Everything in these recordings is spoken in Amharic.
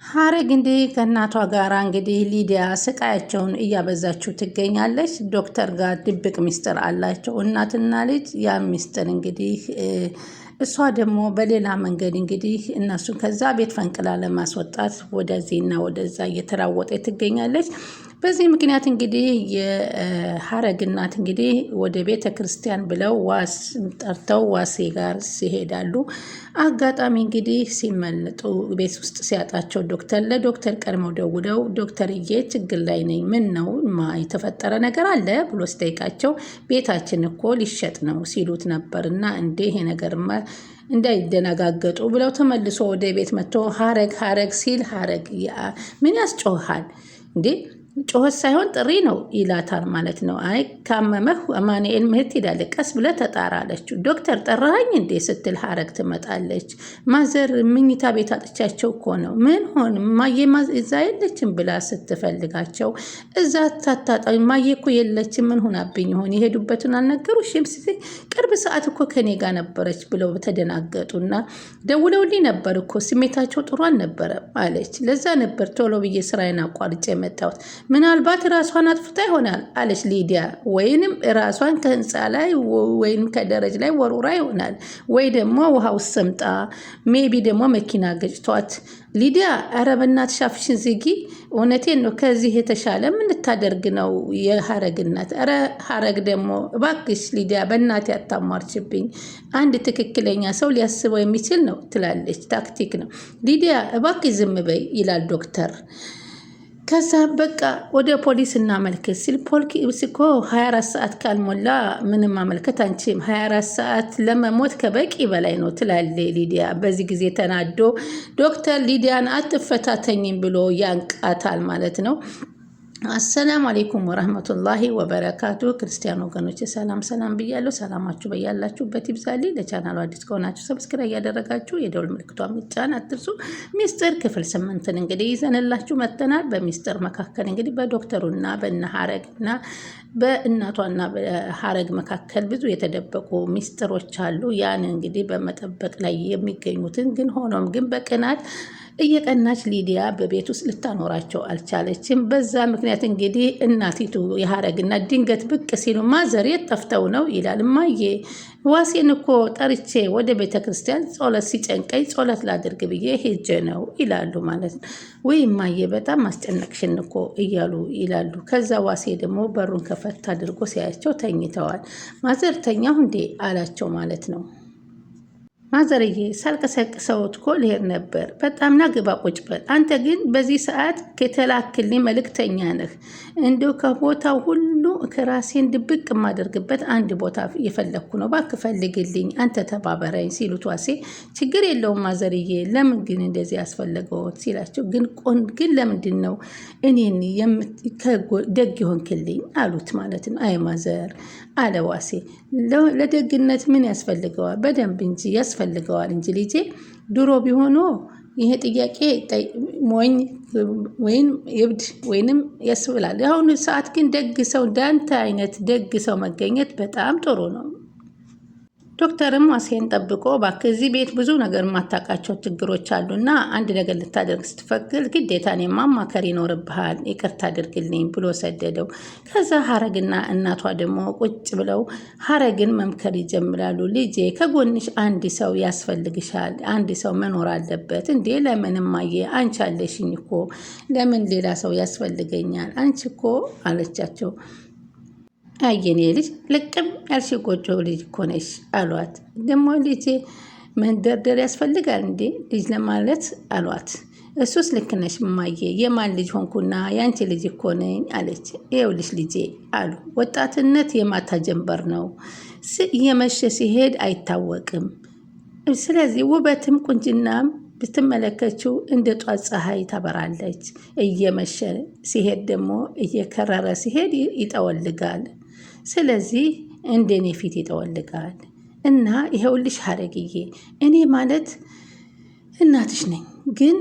ሀረግ እንግዲህ ከእናቷ ጋር እንግዲህ ሊዲያ ስቃያቸውን እያበዛችው ትገኛለች። ዶክተር ጋር ድብቅ ሚስጥር አላቸው እናትና ልጅ። ያ ሚስጥር እንግዲህ እሷ ደግሞ በሌላ መንገድ እንግዲህ እነሱን ከዛ ቤት ፈንቅላ ለማስወጣት ወደዚህና ወደዛ እየተራወጠ ትገኛለች። በዚህ ምክንያት እንግዲህ የሀረግ እናት እንግዲህ ወደ ቤተ ክርስቲያን ብለው ዋስ ጠርተው ዋሴ ጋር ሲሄዳሉ። አጋጣሚ እንግዲህ ሲመለጡ ቤት ውስጥ ሲያጣቸው ለዶክተር ቀድመው ደውለው ዶክተርዬ ችግር ላይ ነኝ፣ ምን ነው የተፈጠረ ነገር አለ ብሎ ሲጠይቃቸው ቤታችን እኮ ሊሸጥ ነው ሲሉት ነበር እና እንዴ ይሄ ነገርማ እንዳይደነጋገጡ ብለው ተመልሶ ወደ ቤት መጥቶ ሀረግ ሲል ሀረግ ምን ያስጮሃል እንዴ? ጮኸት ሳይሆን ጥሪ ነው ይላታል ማለት ነው። አይ ካመመህ አማኑኤል መሄድ ትሄዳለህ፣ ቀስ ብለህ ተጣራ አለችው። ዶክተር ጠራኸኝ እንዴ ስትል ሀረግ ትመጣለች። ማዘር ምኝታ ቤት አጥቻቸው እኮ ነው። ምን ሆን ማየ እዛ የለችም ብላ ስትፈልጋቸው እዛ ታታጣ ማየ እኮ የለችም፣ ምን ሆናብኝ ይሆን የሄዱበትን አልነገሩሽም? ቅርብ ሰዓት እኮ ከኔ ጋር ነበረች ብለው ተደናገጡና ደውለውልኝ ነበር እኮ ስሜታቸው ጥሩ አልነበረም አለች። ለዛ ነበር ቶሎ ብዬ ስራዬን አቋርጬ የመጣሁት። ምናልባት ራሷን አጥፍታ ይሆናል አለች ሊዲያ። ወይንም ራሷን ከህንፃ ላይ ወይንም ከደረጅ ላይ ወሩራ ይሆናል፣ ወይ ደግሞ ውሃ ውስጥ ሰምጣ፣ ሜቢ ደግሞ መኪና ገጭቷት። ሊዲያ ኧረ በእናትሽ አፍሽን ዝጊ። እውነቴን ነው። ከዚህ የተሻለ ምን ልታደርግ ነው የሀረግ እናት? ኧረ ሀረግ ደግሞ እባክሽ ሊዲያ በእናቴ አታሟርችብኝ፣ አንድ ትክክለኛ ሰው ሊያስበው የሚችል ነው ትላለች። ታክቲክ ነው። ሊዲያ እባክሽ ዝም በይ ይላል ዶክተር። ከዛ በቃ ወደ ፖሊስ እናመልክት ሲል ፖሊስ እኮ 24 ሰዓት ካልሞላ ምንም ማመልከት አንችልም፣ 24 ሰዓት ለመሞት ከበቂ በላይ ነው ትላለች ሊዲያ። በዚህ ጊዜ ተናዶ ዶክተር ሊዲያን አትፈታተኝም ብሎ ያንቃታል ማለት ነው። አሰላሙ አሌይኩም ወረህመቱላሂ ወበረካቱ። ክርስቲያን ወገኖች ሰላም ብያለሁ። ሰላማችሁ በያላችሁበት ይብዛልኝ። ለቻናሉ አዲስ ከሆናችሁ ሰብስክራይብ እያደረጋችሁ የደውል ምልክቷን መጫን አትርሱ። ሚስጥር ክፍል 8 እንግዲህ ይዘንላችሁ መጥተናል። በሚስጥር መካከል እንግዲህ በዶክተሩና በእነ ሀረግና በእናቷና በሀረግ መካከል ብዙ የተደበቁ ሚስጥሮች አሉ። ያን እንግዲህ በመጠበቅ ላይ የሚገኙትን ግን ሆኖም ግን በቅናት እየቀናች ሊዲያ በቤት ውስጥ ልታኖራቸው አልቻለችም። በዛ ምክንያት እንግዲህ እናቲቱ የሀረግና ድንገት ብቅ ሲሉ ማዘር የት ጠፍተው ነው ይላል። እማዬ ዋሴን እኮ ጠርቼ ወደ ቤተ ክርስቲያን ጸሎት ሲጨንቀኝ ጸሎት ላድርግ ብዬ ሄጄ ነው ይላሉ ማለት ነው። ወይ እማዬ በጣም አስጨነቅሽን እኮ እያሉ ይላሉ። ከዛ ዋሴ ደግሞ በሩን ከፈት አድርጎ ሲያያቸው ተኝተዋል። ማዘር ተኛሁ እንዴ አላቸው ማለት ነው። ማዘርዬ ሳልቀሰቅሰውት እኮ ልሄድ ነበር። በጣም ና ግባ ቁጭ በል። አንተ ግን በዚህ ሰዓት ከተላክልኝ መልእክተኛ ነህ። እንዲሁ ከቦታው ሁሉ ከራሴን ድብቅ የማደርግበት አንድ ቦታ እየፈለግኩ ነው፣ እባክህ ፈልግልኝ፣ አንተ ተባበረኝ ሲሉት ዋሴ ችግር የለውም ማዘርዬ፣ ለምን ግን እንደዚህ ያስፈለገዎት ሲላቸው ግን ለምንድን ነው እኔን ደግ ይሆንክልኝ አሉት ማለት ነው። አይ ማዘር አለ ዋሴ፣ ለደግነት ምን ያስፈልገዋል? በደንብ እንጂ ያስፈልገዋል እንጂ ልጄ። ድሮ ቢሆኖ ይሄ ጥያቄ ሞኝ ወይም እብድ ወይንም ያስብላል። አሁን ሰዓት ግን ደግ ሰው እንዳንተ አይነት ደግ ሰው መገኘት በጣም ጥሩ ነው። ዶክተርም ዋሴን ጠብቆ እባክህ እዚህ ቤት ብዙ ነገር የማታውቃቸው ችግሮች አሉና አንድ ነገር ልታደርግ ስትፈቅድ ግዴታ እኔን ማማከር ይኖርብሃል፣ ይቅርታ አድርግልኝ ብሎ ሰደደው። ከዛ ሀረግና እናቷ ደግሞ ቁጭ ብለው ሀረግን መምከር ይጀምራሉ። ልጄ ከጎንሽ አንድ ሰው ያስፈልግሻል፣ አንድ ሰው መኖር አለበት። እንዴ ለምን እማዬ አንቺ አለሽኝ እኮ ለምን ሌላ ሰው ያስፈልገኛል? አንቺ እኮ አለቻቸው። አየኔ ልጅ ልቅም ያልሽ ጎጆ ልጅ እኮ ነሽ አሏት። ደግሞ ልጄ መንደርደር ያስፈልጋል እንዴ ልጅ ለማለት አሏት። እሱስ ልክ ነሽ እማዬ፣ የማን ልጅ ሆንኩና ያንቺ ልጅ እኮ ነኝ አለች። ይኸውልሽ ልጄ አሉ፣ ወጣትነት የማታ ጀንበር ነው፣ እየመሸ ሲሄድ አይታወቅም። ስለዚህ ውበትም ቁንጅናም ብትመለከችው እንደ ጧት ፀሐይ ታበራለች። እየመሸ ሲሄድ ደግሞ እየከረረ ሲሄድ ይጠወልጋል። ስለዚህ እንደኔ ፊት ይጠወልጋል። እና ይኸውልሽ ሀረግዬ፣ እኔ ማለት እናትሽ ነኝ፣ ግን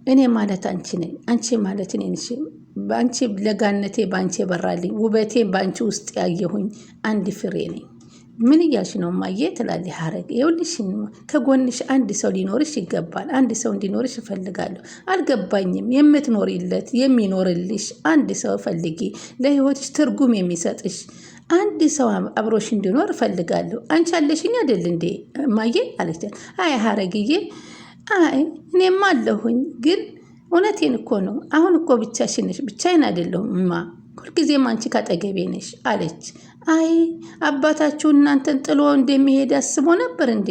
እኔ ማለት አንቺ ነኝ፣ አንቺ ማለት እኔ ነሽ። በአንቺ ለጋነቴ በአንቺ የበራልኝ ውበቴ በአንቺ ውስጥ ያየሁኝ አንድ ፍሬ ነኝ። ምን እያልሽ ነው እማዬ ትላለች ሀረግ። ይኸውልሽ ከጎንሽ አንድ ሰው ሊኖርሽ ይገባል። አንድ ሰው እንዲኖርሽ እፈልጋለሁ። አልገባኝም። የምትኖሪለት የሚኖርልሽ አንድ ሰው ፈልጊ፣ ለህይወትሽ ትርጉም የሚሰጥሽ አንድ ሰው አብሮሽ እንዲኖር እፈልጋለሁ። አንቺ አለሽኝ አይደል እንዴ እማዬ አለች። አይ ሀረግዬ፣ አይ እኔማ አለሁኝ፣ ግን እውነቴን እኮ ነው። አሁን እኮ ብቻሽን ነሽ። ብቻዬን አይደለሁም እማ፣ ሁልጊዜም አንቺ ካጠገቤ ነሽ አለች። አይ አባታችሁ እናንተን ጥሎ እንደሚሄድ አስቦ ነበር እንዴ?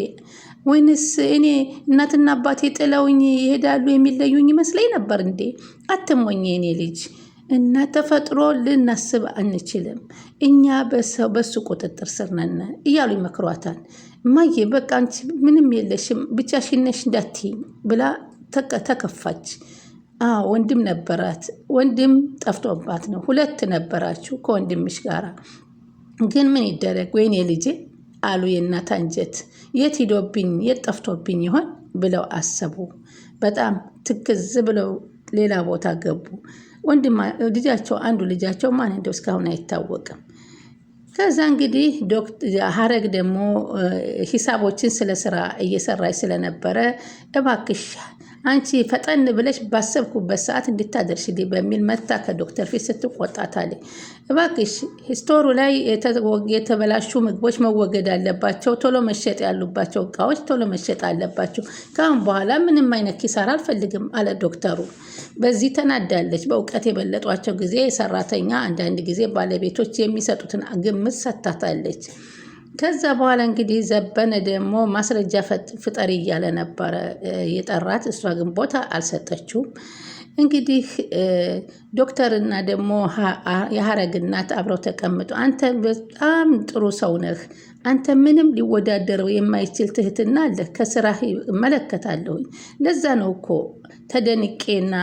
ወይንስ እኔ እናትና አባቴ ጥለውኝ ይሄዳሉ የሚለዩኝ ይመስለኝ ነበር እንዴ? አትሞኝ የኔ ልጅ፣ እና ተፈጥሮ ልናስብ አንችልም። እኛ በሱ ቁጥጥር ስር ነን እያሉ ይመክሯታል። እማዬ በቃ አንቺ ምንም የለሽም ብቻሽን ነሽ እንዳትይኝ ብላ ተከፋች። ወንድም ነበራት። ወንድም ጠፍቶባት ነው። 2 ነበራችሁ ከወንድምሽ ጋራ። ግን ምን ይደረግ ወይኔ ልጄ አሉ የእናት አንጀት። የት ሂዶብኝ የት ጠፍቶብኝ ይሆን ብለው አሰቡ። በጣም ትክዝ ብለው ሌላ ቦታ ገቡ። ልጃቸው አንዱ ልጃቸው ማን እንደው እስካሁን አይታወቅም። ከዛ እንግዲህ ሀረግ ደግሞ ሂሳቦችን ስለ ስራ እየሰራች ስለነበረ እባክሽ አንቺ ፈጠን ብለሽ ባሰብኩበት ሰዓት እንድታደርሽልኝ በሚል መታ ከዶክተር ፊት ስትቆጣታለች። እባክሽ ስቶሩ ላይ የተበላሹ ምግቦች መወገድ አለባቸው፣ ቶሎ መሸጥ ያሉባቸው እቃዎች ቶሎ መሸጥ አለባቸው። ከአሁን በኋላ ምንም አይነት ኪሳራ አልፈልግም አለ ዶክተሩ። በዚህ ተናዳለች። በእውቀት የበለጧቸው ጊዜ ሰራተኛ፣ አንዳንድ ጊዜ ባለቤቶች የሚሰጡትን ግምት ሰታታለች። ከዛ በኋላ እንግዲህ ዘበነ ደግሞ ማስረጃ ፍጠሪ እያለ ነበረ የጠራት። እሷ ግን ቦታ አልሰጠችውም። እንግዲህ ዶክተርና ደግሞ የሀረግ እናት አብረው ተቀምጡ። አንተ በጣም ጥሩ ሰው ነህ። አንተ ምንም ሊወዳደረው የማይችል ትህትና አለህ። ከስራ እመለከታለሁኝ። ለዛ ነው እኮ ተደንቄና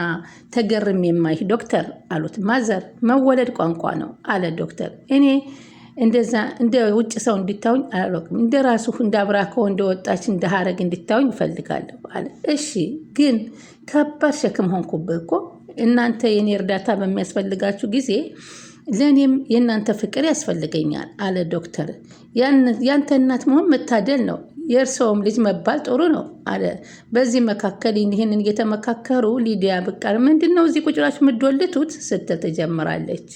ተገርም የማይህ ዶክተር አሉት። ማዘር መወለድ ቋንቋ ነው አለ ዶክተር። እኔ እንደዛ እንደ ውጭ ሰው እንድታውኝ አላውቅም። እንደ ራሱ እንደ አብራኮ እንደወጣች እንደ ሀረግ እንድታውኝ እፈልጋለሁ አለ። እሺ ግን ከባድ ሸክም ሆንኩብህ እኮ። እናንተ የኔ እርዳታ በሚያስፈልጋችሁ ጊዜ ለእኔም የእናንተ ፍቅር ያስፈልገኛል አለ ዶክተር። ያንተ እናት መሆን መታደል ነው፣ የእርስዎም ልጅ መባል ጥሩ ነው አለ። በዚህ መካከል ይህንን እየተመካከሩ ሊዲያ ብቃል ምንድን ነው እዚህ ቁጭላችሁ የምትዶልቱት ስትል ትጀምራለች።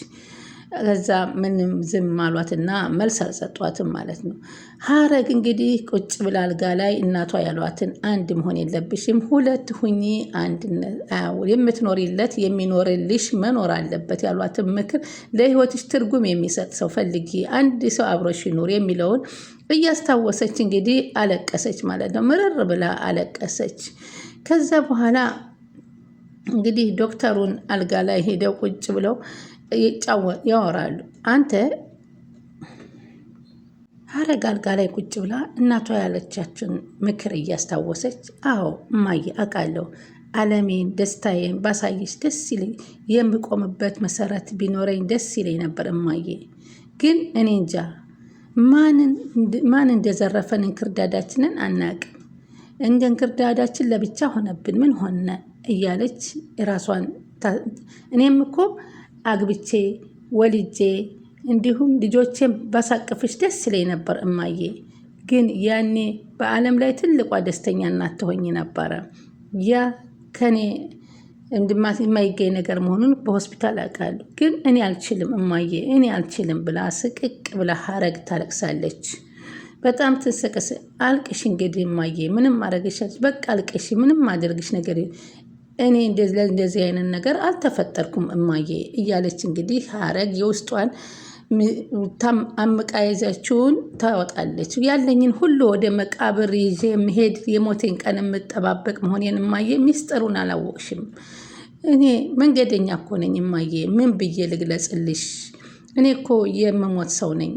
ከዛ ምንም ዝም አሏትና መልስ አልሰጧትም ማለት ነው። ሀረግ እንግዲህ ቁጭ ብላ አልጋ ላይ እናቷ ያሏትን አንድ መሆን የለብሽም 2 ሁኚ፣ የምትኖሪለት የሚኖርልሽ መኖር አለበት ያሏትን ምክር፣ ለህይወትሽ ትርጉም የሚሰጥ ሰው ፈልጊ፣ አንድ ሰው አብሮሽ ይኑር የሚለውን እያስታወሰች እንግዲህ አለቀሰች ማለት ነው። ምርር ብላ አለቀሰች። ከዛ በኋላ እንግዲህ ዶክተሩን አልጋ ላይ ሄደው ቁጭ ብለው ያወራሉ። አንተ ሀረግ አልጋ ላይ ቁጭ ብላ እናቷ ያለቻችን ምክር እያስታወሰች፣ አዎ እማዬ አውቃለሁ፣ አለሜን ደስታዬን ባሳይሽ ደስ ይለኝ፣ የምቆምበት መሰረት ቢኖረኝ ደስ ይለኝ ነበር እማዬ። ግን እኔ እንጃ ማን እንደዘረፈን እንክርዳዳችንን አናቅም። እንደ እንክርዳዳችን ለብቻ ሆነብን፣ ምን ሆነ እያለች ራሷን እኔም እኮ አግብቼ ወልጄ እንዲሁም ልጆቼን ባሳቅፍሽ ደስ ይለኝ ነበር እማዬ። ግን ያኔ በዓለም ላይ ትልቋ ደስተኛ እናት ትሆኝ ነበረ። ያ ከኔ የማይገኝ ነገር መሆኑን በሆስፒታል አውቃለሁ። ግን እኔ አልችልም እማዬ፣ እኔ አልችልም ብላ ስቅቅ ብላ ሀረግ ታለቅሳለች። በጣም ትንሰቀስ። አልቅሽ እንግዲህ እማዬ፣ ምንም ማድረግሻለች። በቃ አልቅሽ፣ ምንም ማድረግሽ ነገር እኔ እንደዚህ አይነት ነገር አልተፈጠርኩም እማዬ እያለች እንግዲህ ሀረግ የውስጧን አምቃ ይዛችውን ታወጣለች። ያለኝን ሁሉ ወደ መቃብር ይዤ የምሄድ የሞቴን ቀን የምጠባበቅ መሆኔን እማዬ፣ ሚስጥሩን አላወቅሽም። እኔ መንገደኛ እኮ ነኝ እማዬ፣ ምን ብዬ ልግለጽልሽ? እኔ እኮ የምሞት ሰው ነኝ።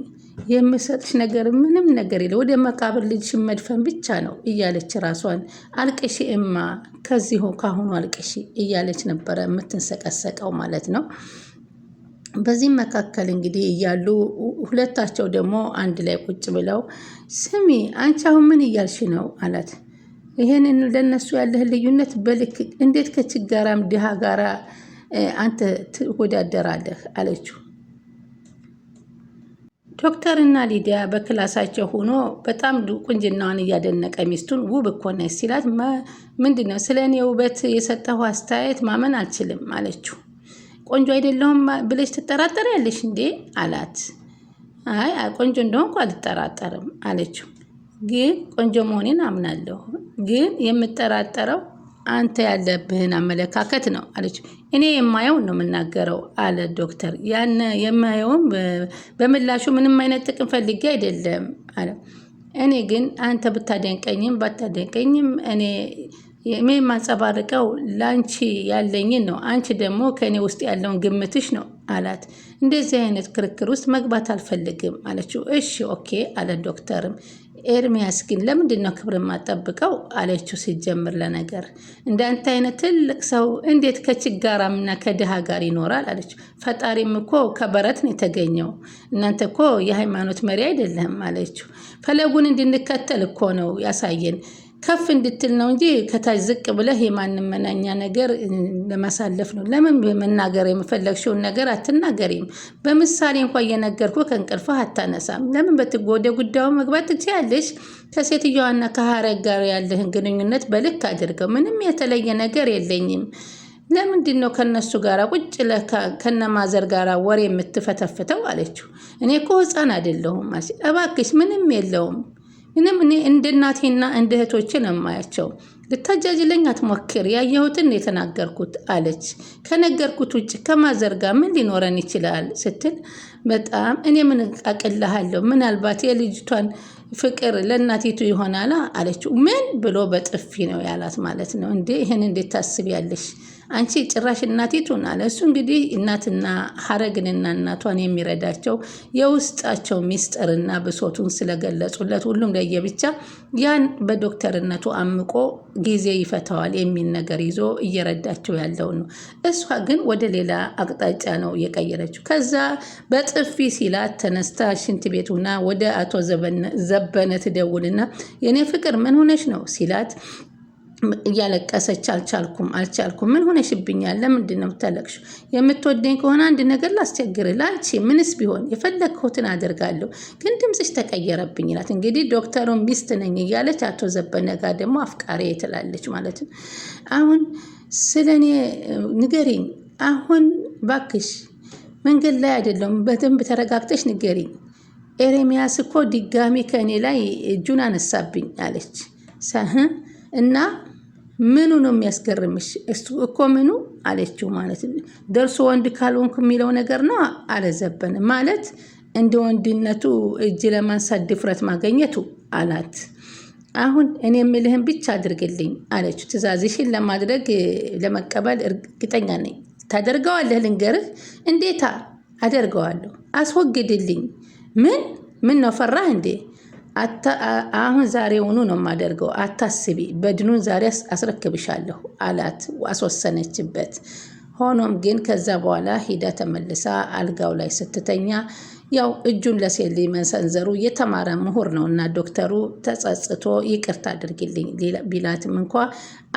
የምሰጥሽ ነገር ምንም ነገር የለ፣ ወደ መቃብር ልጅሽን መድፈን ብቻ ነው እያለች ራሷን አልቅሺ እማ፣ ከዚሁ ካሁኑ አልቅሺ እያለች ነበረ የምትንሰቀሰቀው ማለት ነው። በዚህም መካከል እንግዲህ እያሉ ሁለታቸው ደግሞ አንድ ላይ ቁጭ ብለው ስሚ አንቺ አሁን ምን እያልሽ ነው አላት። ይሄንን ለነሱ ያለህን ልዩነት በልክ እንዴት ከችጋራም ድሃ ጋራ አንተ ትወዳደራለህ አለችው። ዶክተርና ሊዲያ በክላሳቸው ሆኖ በጣም ቁንጅናዋን እያደነቀ ሚስቱን ውብ እኮ ነች ሲላት፣ ምንድን ነው ስለ እኔ ውበት የሰጠው አስተያየት ማመን አልችልም አለችው። ቆንጆ አይደለሁም ብለሽ ትጠራጠሪያለሽ እንዴ አላት። አይ ቆንጆ እንደሆንኩ አልጠራጠርም አለችው። ግን ቆንጆ መሆኔን አምናለሁ፣ ግን የምጠራጠረው አንተ ያለብህን አመለካከት ነው አለችው። እኔ የማየውን ነው የምናገረው አለ ዶክተር። ያን የማየውም በምላሹ ምንም አይነት ጥቅም ፈልጌ አይደለም አለ። እኔ ግን አንተ ብታደንቀኝም ባታደንቀኝም እኔ የማንጸባርቀው ለአንቺ ያለኝን ነው፣ አንቺ ደግሞ ከእኔ ውስጥ ያለውን ግምትሽ ነው አላት። እንደዚህ አይነት ክርክር ውስጥ መግባት አልፈልግም አለችው። እሺ ኦኬ አለ ዶክተርም። ኤርሚያስ ግን ለምንድን ነው ክብር የማጠብቀው አለችው። ሲጀምር ለነገር እንዳንተ አይነት ትልቅ ሰው እንዴት ከችጋራምና ከድሃ ጋር ይኖራል አለችው። ፈጣሪም እኮ ከበረት ነው የተገኘው፣ እናንተ እኮ የሃይማኖት መሪ አይደለም አለችው። ፈለጉን እንድንከተል እኮ ነው ያሳየን፣ ከፍ እንድትል ነው እንጂ ከታች ዝቅ ብለህ የማንም መናኛ ነገር ለማሳለፍ ነው። ለምን በመናገር የምፈለግሽውን ነገር አትናገሪም? በምሳሌ እንኳን እየነገርኩ ከእንቅልፍህ አታነሳም። ለምን ወደ ጉዳዩ መግባት ትችያለሽ? ከሴትዮዋና ከሀረግ ጋር ያለህን ግንኙነት በልክ አድርገው። ምንም የተለየ ነገር የለኝም። ለምንድን ነው ከነሱ ጋር ቁጭ ከነማዘር ጋር ወሬ የምትፈተፍተው አለችው። እኔ እኮ ህፃን አይደለሁም። እባክሽ ምንም የለውም፣ ምንም እኔ እንደ እናቴና እንደ እህቶቼ ነው የማያቸው። ልታጃጅለኝ አትሞክር፣ ያየሁትን የተናገርኩት አለች። ከነገርኩት ውጭ ከማዘር ጋር ምን ሊኖረን ይችላል ስትል፣ በጣም እኔ ምን አቅልሃለሁ፣ ምናልባት የልጅቷን ፍቅር ለእናቲቱ ይሆናላ አለችው። ምን ብሎ በጥፊ ነው ያላት ማለት ነው። እንዴ ይህን እንዴት ታስቢያለሽ አንቺ ጭራሽ እናቲቱን አለ። እሱ እንግዲህ እናትና ሀረግንና እናቷን የሚረዳቸው የውስጣቸው ሚስጥርና ብሶቱን ስለገለጹለት ሁሉም ለየብቻ ያን በዶክተርነቱ አምቆ ጊዜ ይፈታዋል የሚል ነገር ይዞ እየረዳቸው ያለው ነው። እሷ ግን ወደ ሌላ አቅጣጫ ነው የቀየረችው። ከዛ በጥፊ ሲላት ተነስታ ሽንት ቤቱና ወደ አቶ ዘበነ ትደውልና የኔ ፍቅር ምን ሆነሽ ነው ሲላት እያለቀሰች አልቻልኩም። ምን ሆነሽብኛል? ለምንድን ነው የምታለቅሽው? የምትወደኝ ከሆነ አንድ ነገር ላስቸግርህ፣ ላንቺ ምንስ ቢሆን የፈለግኩትን አደርጋለሁ፣ ግን ድምፅሽ ተቀየረብኝ ይላት። እንግዲህ ዶክተሩን ሚስት ነኝ እያለች አቶ ዘበነ ጋር ደግሞ አፍቃሪ ትላለች ማለት ነው። አሁን ስለ እኔ ንገሪኝ፣ አሁን ባክሽ መንገድ ላይ አይደለም፣ በደንብ ተረጋግተሽ ንገሪኝ። ኤርሚያስ እኮ ድጋሚ ከእኔ ላይ እጁን አነሳብኝ አለች። እና ምኑ ነው የሚያስገርምሽ? እሱ እኮ ምኑ አለችው ማለት ደርሶ ወንድ ካልሆንኩ የሚለው ነገር ነው አለ ዘበነ። ማለት እንደ ወንድነቱ እጅ ለማንሳት ድፍረት ማገኘቱ አላት። አሁን እኔ የምልህን ብቻ አድርግልኝ አለችው። ትእዛዝሽን ለመቀበል እርግጠኛ ነኝ። ታደርገዋለህ? ልንገርህ። እንዴታ አደርገዋለሁ። አስወግድልኝ። ምን ነው ፈራህ እንዴ? አሁን ዛሬውኑ ነው የማደርገው፣ አታስቢ፣ በድኑን ዛሬ አስረክብሻለሁ አላት። አስወሰነችበት። ሆኖም ግን ከዛ በኋላ ሂዳ ተመልሳ አልጋው ላይ ስትተኛ ያው እጁን ለሴት መሰንዘሩ የተማረ ምሁር ነው እና ዶክተሩ ተጸጽቶ ይቅርታ አድርግልኝ ቢላትም እንኳ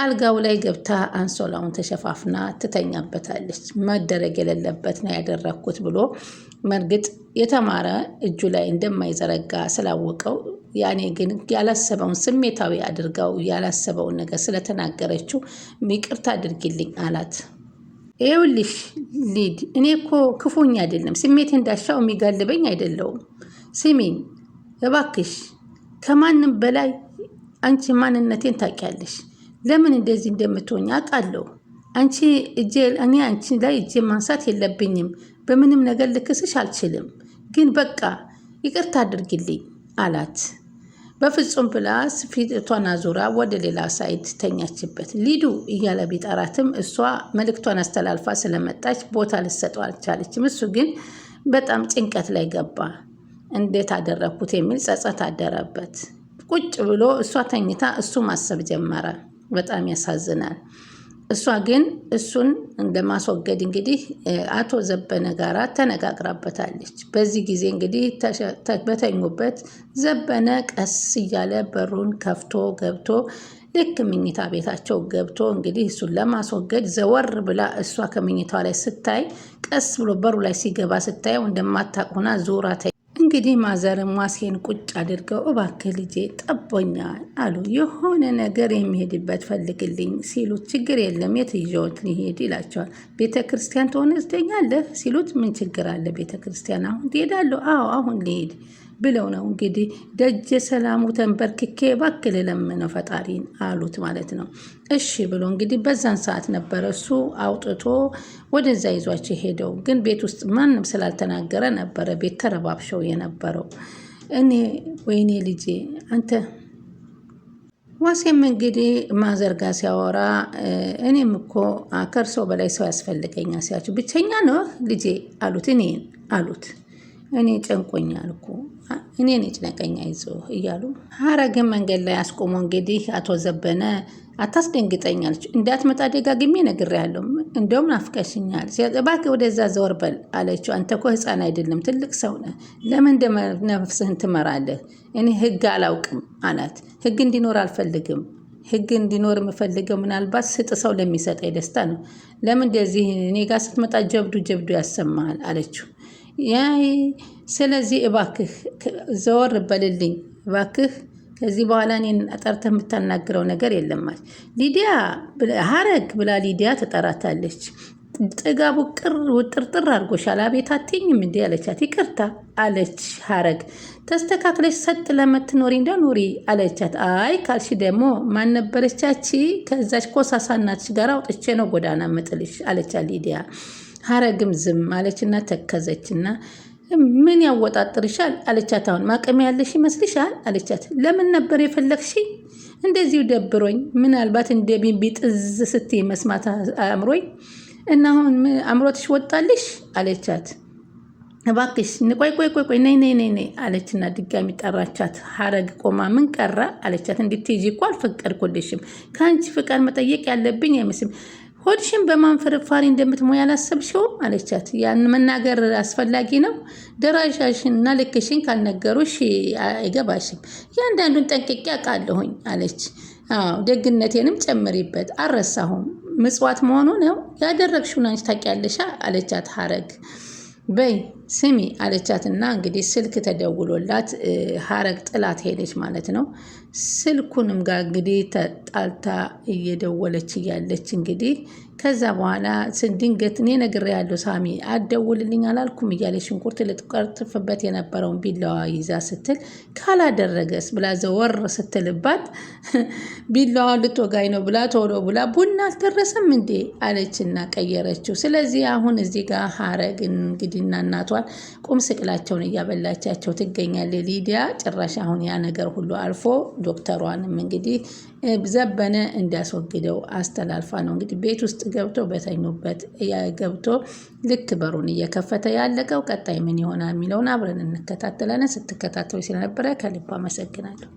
አልጋው ላይ ገብታ አንሶላውን ተሸፋፍና ትተኛበታለች። መደረግ የሌለበት ነው ያደረግኩት ብሎ መርግጥ የተማረ እጁ ላይ እንደማይዘረጋ ስላወቀው ያኔ ግን ያላሰበውን ስሜታዊ አድርጋው ያላሰበውን ነገር ስለተናገረችው ይቅርታ አድርግልኝ አላት። ይኸውልሽ ሊድ፣ እኔ እኮ ክፉኝ አይደለም፣ ስሜቴ እንዳሻው የሚጋልበኝ አይደለውም። ስሚኝ እባክሽ፣ ከማንም በላይ አንቺ ማንነቴን ታውቂያለሽ። ለምን እንደዚህ እንደምትሆኝ አውቃለሁ። እኔ አንቺ ላይ እጄ ማንሳት የለብኝም። በምንም ነገር ልክስሽ አልችልም። ግን በቃ ይቅርታ አድርግልኝ አላት። በፍጹም ብላ ፊቷን አዙራ ወደ ሌላ ሳይድ ተኛችበት። ሊዱ እያለ ቢጠራትም እሷ መልእክቷን አስተላልፋ ስለመጣች ቦታ ልትሰጠው አልቻለችም። እሱ ግን በጣም ጭንቀት ላይ ገባ። እንዴት አደረግኩት የሚል ጸጸት አደረበት። ቁጭ ብሎ እሷ ተኝታ እሱ ማሰብ ጀመረ። በጣም ያሳዝናል። እሷ ግን እሱን እንደማስወገድ እንግዲህ አቶ ዘበነ ጋራ ተነጋግራበታለች። በዚህ ጊዜ እንግዲህ በተኙበት ዘበነ ቀስ እያለ በሩን ከፍቶ ገብቶ ልክ ምኝታ ቤታቸው ገብቶ እንግዲህ እሱን ለማስወገድ ዘወር ብላ እሷ ከምኝታዋ ላይ ስታይ ቀስ ብሎ በሩ ላይ ሲገባ ስታየው እንደማታውቅ ሆና ዙራ እንግዲህ ማዘርም ዋሴን ቁጭ አድርገው እባክህ ልጄ ጠቦኛል አሉ። የሆነ ነገር የሚሄድበት ፈልግልኝ ሲሉት ችግር የለም የት ይዤዎት ሊሄድ ይላቸዋል። ቤተ ክርስቲያን ትወስደኛለህ ሲሉት ምን ችግር አለ ቤተ ክርስቲያን አሁን ትሄዳለሁ? አዎ አሁን ልሄድ ብለው ነው እንግዲህ ደጀ ሰላሙ ተንበርክኬ እባክህ ልለምነው ፈጣሪን አሉት ማለት ነው። እሺ ብሎ እንግዲህ በዛን ሰዓት ነበረ እሱ አውጥቶ ወደዛ ይዟቸው ሄደው። ግን ቤት ውስጥ ማንም ስላልተናገረ ነበረ ቤት ተረባብሸው የነበረው። ወይኔ ልጄ አንተ ዋሴም እንግዲህ ማዘርጋ ሲያወራ እኔም እኮ ከእርሶ በላይ ሰው ያስፈልገኛል ሲያቸው፣ ብቸኛ ነው ልጄ አሉት። እኔን አሉት። እኔ ጨንቆኛል እኮ እኔን ጭነቀኛ ይዞ እያሉ ሀረግን መንገድ ላይ አስቆሞ እንግዲህ አቶ ዘበነ አታስደንግጠኛለች እንዳትመጣ ደጋግሜ ነግሬያለሁ፣ እንደውም ናፍቀሽኛል፣ እባክህ ወደዛ ዘወር በል አለችው። አንተ እኮ ሕፃን አይደለም ትልቅ ሰው ነህ፣ ለምን ነፍስህን ትመራለህ? እኔ ህግ አላውቅም አላት። ህግ እንዲኖር አልፈልግም። ህግ እንዲኖር የምፈልገው ምናልባት ስጥ ሰው ለሚሰጠኝ ደስታ ነው። ለምን እንደዚህ እኔ ጋር ስትመጣ ጀብዱ ያሰማሃል አለችው። ስለዚህ እባክህ ዘወር በልልኝ እባክህ፣ ከዚህ በኋላ እኔን ጠርተህ የምታናግረው ነገር የለማል። ሊዲያ ሀረግ ብላ ሊዲያ ትጠራታለች። ጥጋቡ ውጥርጥር አድርጎሻል አቤት አትይኝም እንዲ አለቻት። ይቅርታ አለች ሀረግ። ተስተካክለች ሰጥ ለምትኖሪ እንደ ኑሪ አለቻት። አይ ካልሽ ደግሞ ማን ነበረቻች ከዛች ኮሳሳ እናትሽ ጋር አውጥቼ ነው ጎዳና መጥልሽ አለቻት ሊዲያ። ሀረግም ዝም አለችና ተከዘችና ምን ያወጣጥርሻል አለቻት። አሁን ማቀሚያ ያለሽ ይመስልሻል አለቻት። ለምን ነበር የፈለግሽ? እንደዚሁ ደብሮኝ፣ ምናልባት እንደ ቢንቢ ጥዝ ስትይ መስማት አምሮኝ እና አሁን አምሮትሽ ወጣልሽ አለቻት። እባክሽ ቆይ ነይ አለችና ድጋሚ ጠራቻት። ሀረግ ቆማ ምን ቀራ አለቻት። እንድትይጂ እኮ አልፈቀድኩልሽም። ከአንቺ ፍቃድ መጠየቅ ያለብኝ አይመስልም። ሆድሽን በማን ፍርፋሪ እንደምትሞይ አላሰብሽውም አለቻት። ያን መናገር አስፈላጊ ነው? ደራሻሽን እና ልክሽን ካልነገሩሽ አይገባሽም። ያንዳንዱን ጠንቅቄ አውቃለሁኝ አለች። አዎ ደግነቴንም ጨምሪበት፣ አልረሳሁም። ምጽዋት መሆኑ ነው ያደረግሽውን አንቺ ታውቂያለሽ አለቻት ሀረግ። በይ ስሚ አለቻትና እንግዲህ ስልክ ተደውሎላት ሀረግ ጥላት ሄደች ማለት ነው። ስልኩንም ጋር እንግዲህ ተጣልታ እየደወለች እያለች እንግዲህ ከዛ በኋላ ድንገት እኔ ነግሬያለሁ ሳሚ አትደውልልኝ አላልኩም እያለች ሽንኩርት ልትቀርጥፍበት የነበረውን ቢላዋ ይዛ ስትል ካላደረገስ ብላ ዘወር ስትልባት ቢላዋ ልትወጋኝ ነው ብላ ቶሎ ብላ ቡና አልደረሰም እንዴ አለችና ቀየረችው። ስለዚህ አሁን እዚህ ጋር ሀረግ እንግዲህ እናቷን ቁም ስቅላቸውን እያበላቻቸው ትገኛለች ሊዲያ። ጭራሽ አሁን ያ ነገር ሁሉ አልፎ ዶክተሯንም እንግዲህ ዘበነ እንዲያስወግደው አስተላልፋ ነው እንግዲህ ቤት ውስጥ ገብቶ በተኙበት ገብቶ ልክ በሩን እየከፈተ ያለቀው። ቀጣይ ምን ይሆናል የሚለውን አብረን እንከታተላለን። ስትከታተሉ ስለነበረ ከልብ አመሰግናለሁ።